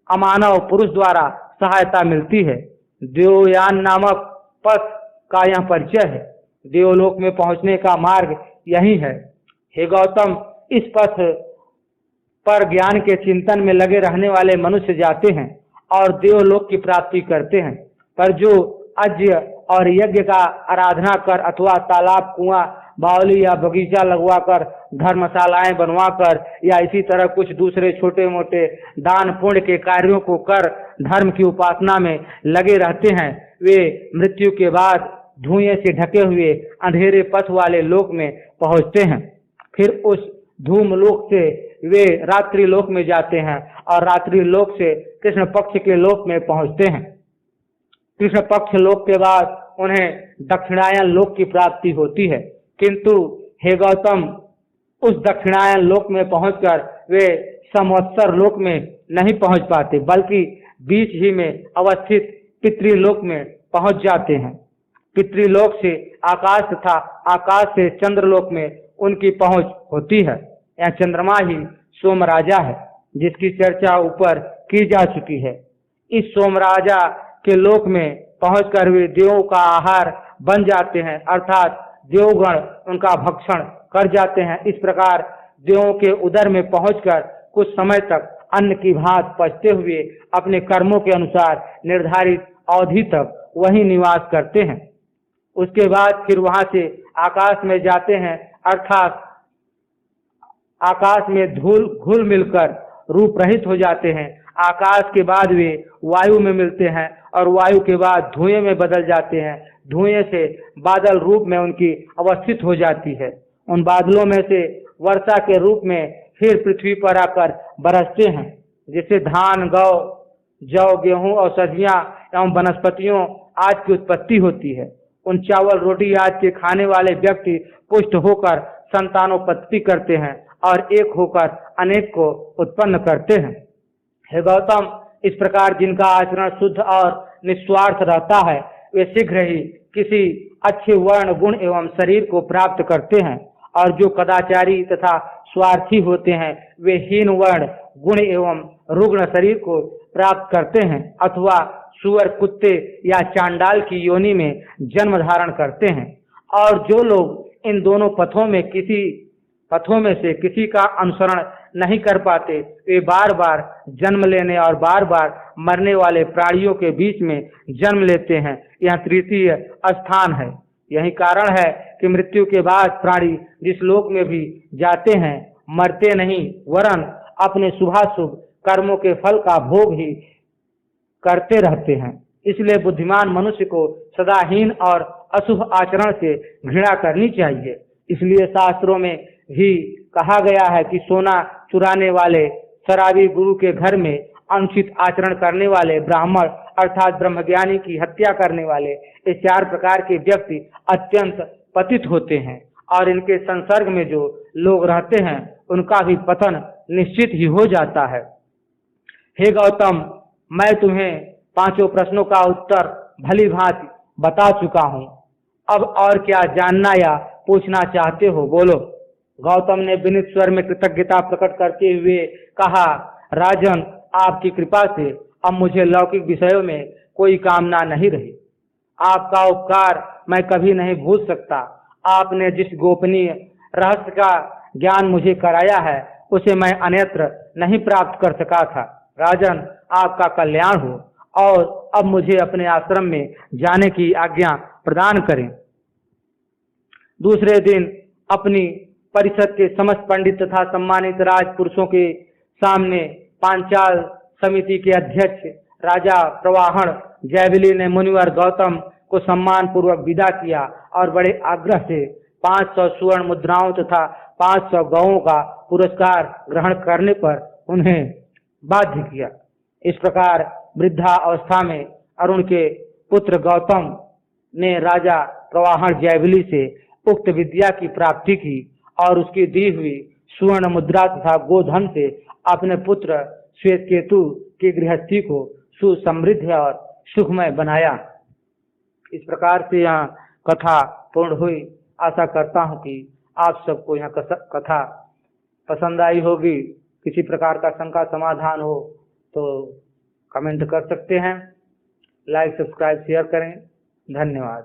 अमानव पुरुष द्वारा सहायता मिलती है। देवयान नामक पथ का यह परिचय है। देवलोक में पहुंचने का मार्ग यही है। हे गौतम, इस पथ पर ज्ञान के चिंतन में लगे रहने वाले मनुष्य जाते हैं और देवलोक की प्राप्ति करते हैं। पर जो यज्ञ और यज्ञ का आराधना कर अथवा तालाब, कुआं, बावली या बगीचा लगवाकर, धर्मशालाएं बनवाकर या इसी तरह कुछ दूसरे छोटे मोटे दान पुण्य के कार्यों को कर धर्म की उपासना में लगे रहते हैं, वे मृत्यु के बाद धुएं से ढके हुए अंधेरे पथ वाले लोक में पहुंचते हैं। फिर उस धूम लोक से वे रात्रि लोक में जाते हैं और रात्रि लोक से कृष्ण पक्ष के लोक में पहुंचते हैं। कृष्ण पक्ष लोक के बाद उन्हें दक्षिणायन लोक की प्राप्ति होती है। किंतु हे गौतम, उस दक्षिणायन लोक में पहुंचकर वे संवत्सर लोक में नहीं पहुंच पाते, बल्कि बीच ही में अवस्थित पितृलोक में पहुंच जाते हैं। पितृलोक से आकाश तथा आकाश से चंद्रलोक में उनकी पहुंच होती है। यह चंद्रमा ही सोमराजा है, जिसकी चर्चा ऊपर की जा चुकी है। इस सोमराजा के लोक में पहुंचकर वे देवों का आहार बन जाते हैं, अर्थात देवगण उनका भक्षण कर जाते हैं। इस प्रकार देवों के उदर में पहुंचकर कुछ समय तक अन्न की भांति पचते हुए अपने कर्मों के अनुसार निर्धारित अवधि तक वहीं निवास करते हैं। उसके बाद फिर वहां से आकाश में जाते हैं, अर्थात आकाश में धूल घुल मिलकर रूप रहित हो जाते हैं। आकाश के बाद वे वायु में मिलते हैं और वायु के बाद धुएं में बदल जाते हैं। धुएं से बादल रूप में उनकी अवस्थित हो जाती है। उन बादलों में से वर्षा के रूप में फिर पृथ्वी पर आकर बरसते हैं, जिससे धान, गौ, जौ, गेहूं, औषधियां एवं वनस्पतियों आदि की उत्पत्ति होती है। उन चावल, रोटी आदि के खाने वाले व्यक्ति पुष्ट होकर संतानोत्पत्ति करते हैं और एक होकर अनेक को उत्पन्न करते हैं। हे गौतम, इस प्रकार जिनका आचरण शुद्ध और निस्वार्थ रहता है, वे शीघ्र ही किसी अच्छे वर्ण, गुण एवं शरीर को प्राप्त करते हैं, और जो कदाचारी तथा स्वार्थी होते हैं, वे हीन वर्ण, गुण एवं रुग्ण शरीर को प्राप्त करते हैं, अथवा सुअर, कुत्ते या चांडाल की योनि में जन्म धारण करते हैं। और जो लोग इन दोनों पथों में से किसी का अनुसरण नहीं कर पाते, वे बार बार जन्म लेने और बार बार मरने वाले प्राणियों के बीच में जन्म लेते हैं। यह तृतीय स्थान है। यही कारण है कि मृत्यु के बाद प्राणी जिस लोक में भी जाते हैं, मरते नहीं, वरन अपने शुभाशुभ कर्मों के फल का भोग ही करते रहते हैं। इसलिए बुद्धिमान मनुष्य को सदा हीन और अशुभ आचरण से घृणा करनी चाहिए। इसलिए शास्त्रों में भी कहा गया है कि सोना चुराने वाले, शराबी, गुरु के घर में अनुचित आचरण करने वाले, ब्राह्मण अर्थात ब्रह्मज्ञानी की हत्या करने वाले, ये 4 प्रकार के व्यक्ति अत्यंत पतित होते हैं, और इनके संसर्ग में जो लोग रहते हैं उनका भी पतन निश्चित ही हो जाता है। हे गौतम, मैं तुम्हें पांचों प्रश्नों का उत्तर भली भांति बता चुका हूँ। अब और क्या जानना या पूछना चाहते हो, बोलो। गौतम ने विनीत स्वर में कृतज्ञता प्रकट करते हुए कहा, राजन, आपकी कृपा से अब मुझे लौकिक विषयों में कोई कामना नहीं रही। आपका उपकार मैं कभी नहीं भूल सकता। आपने जिस गोपनीय रहस्य का ज्ञान मुझे कराया है, उसे मैं अन्यत्र नहीं प्राप्त कर सका था। राजन, आपका कल्याण हो, और अब मुझे अपने आश्रम में जाने की आज्ञा प्रदान करें। दूसरे दिन अपनी परिषद के समस्त पंडित तथा सम्मानित राजपुरुषों के सामने पांचाल समिति के अध्यक्ष राजा प्रवाहण जयविली ने मुनिवर गौतम को सम्मान पूर्वक विदा किया और बड़े आग्रह से 500 स्वर्ण मुद्राओं तथा 500 गौओं का पुरस्कार ग्रहण करने पर उन्हें बाध्य किया। इस प्रकार वृद्धा अवस्था में अरुण के पुत्र गौतम ने राजा प्रवाहण जयविली से उक्त विद्या की प्राप्ति की और उसकी दी हुई स्वर्ण मुद्रा तथा गोधन से अपने पुत्र श्वेतकेतु की गृहस्थी को सुसमृद्ध और सुखमय बनाया। इस प्रकार से यह कथा पूर्ण हुई। आशा करता हूँ कि आप सबको यह कथा पसंद आई होगी। किसी प्रकार का शंका समाधान हो तो कमेंट कर सकते हैं। लाइक, सब्सक्राइब, शेयर करें। धन्यवाद।